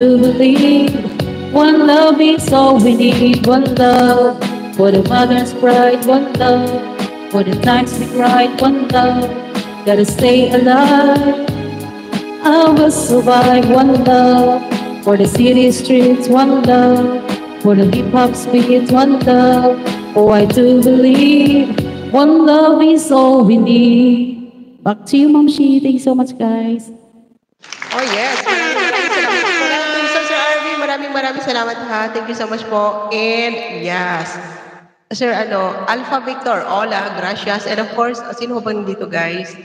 to believe one love is all we need. One love for the mother's pride. One love for the times we cried. One love gotta stay alive. I will survive. One love for the city streets. One love for the hip hop beats. One love. Oh, I do believe one love is all we need. Back to you, Mom Shi. Thank you so much, guys. Oh yes, maraming salamat po. Sir Arvin, maraming salamat ha. Thank you so much po. And yes, Sir Alpha Victor, hola, gracias. And of course, sino ba dito guys?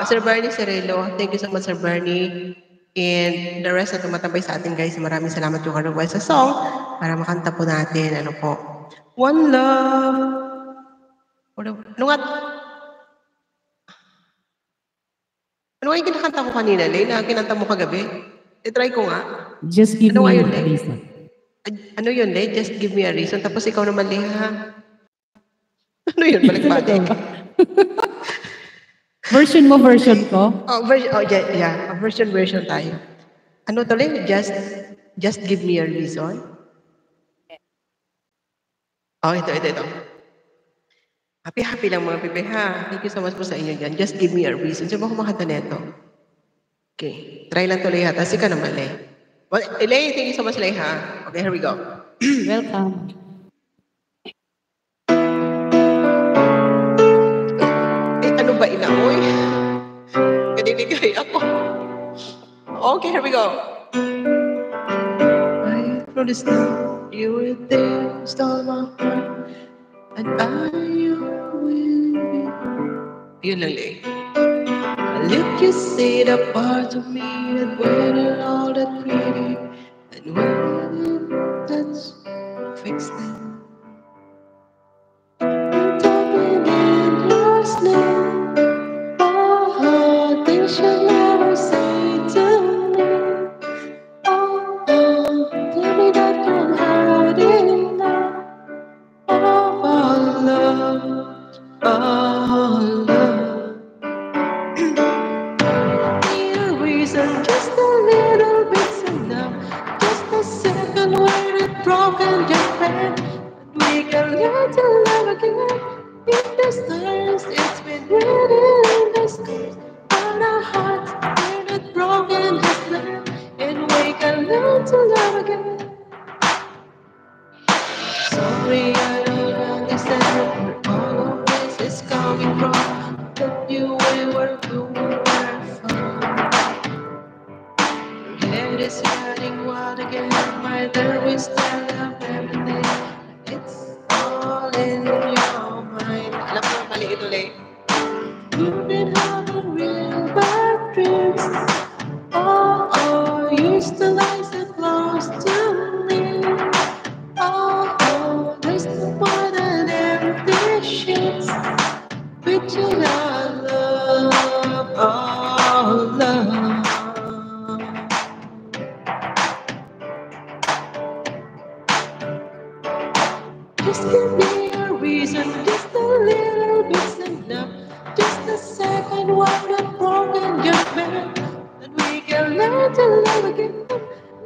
Sir Bernie Cerello, thank you so much Sir Bernie. And the rest na tumatambay sa atin guys, maraming salamat yung request sa song para makanta po natin. Ano po? One love. Ano nga? Ano nga yung kinakanta ko kanina, Lay, na kinanta mo kagabi? I-try ko nga. Just give Ano me nga yun, a Lay? reason. Ano yun, Lay? Just give me a reason. Tapos ikaw naman, Lay, ha? Ano yun? Balik-balik. Version mo, version ko? Yeah. Version tayo. Ano to, Lay? Just give me a reason? Oh, ito. Happy lang mga pipi, ha? Thank you so much po sa inyo dyan. Just give me a reason. Sino ba kumakanta neto? Okay. Try lang tuloy ha. Tapos ikaw naman, Lay. Well, Lay, thank you so much, Lay, ha? Okay, here we go. Welcome. Ano ba inaoy? Kaniligay ako. Okay, here we go. I noticed that you were there, stole my heart, and I will be. Yun lang, Lay. Let you see the part of me that wasn't all that pretty, and when that's fixed it. Talking in your sleep, oh, things you never say to me. Oh, tell me that you're hurting now. Oh, love, oh, love. Need a reason, just a little bit's enough. Just a second when it's broken, just bend. We can learn to love again. In the stars, it's been written in the scars on our hearts. When it's broken, just bend. And we can learn to love again. Sorry, I don't understand where all of this is coming from. That you were fine. Head is running wild again. My there we still have everything. It's all in your mind. Alam mo, mali ito, Lay. You've been having real bad dreams. Oh, used to lie so close to me. Oh, there's no more than empty sheets. With your love, oh, love. Just give me a reason, just a little bit's enough. Just a second, one that broken judgment. Then we can learn to love again.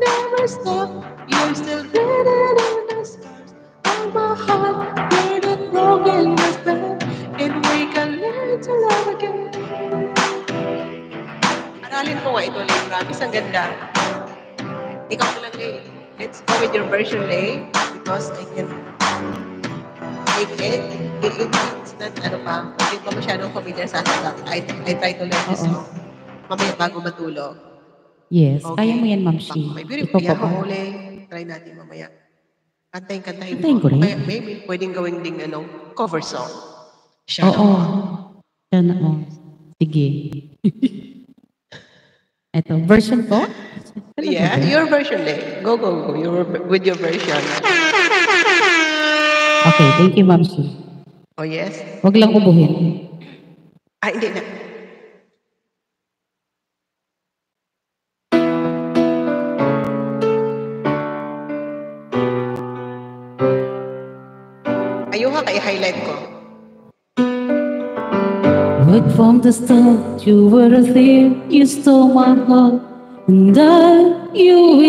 Never stop, you're still written in the scars on my heart. We're not broken judgment. And we can learn to love again. Aralin ko nga ito, Lay. Promise, ang ganda. Ikaw na lang, Lay. Let's go with your version, Lay. Because I can it's not, hindi pa masyadong familiar sa akin. I try to learn this song. Mamaya bago matulog. Yes, kaya mo yan, Ma'am Shi. May Ikaw pa ba? Try natin mamaya. Kantahin Kantahin ko rin. Maybe pwedeng gawing ding cover song. Oo. Sana, sige. Ito, version ko? Yeah, your version, Lay. Go. With your version. Okay, thank you, Ma'am Shi. Oh, yes? Huwag lang ubuhin. Hindi na. Ayun kay highlight ko. Right from the start, you were a thief, you stole my heart. and that you will.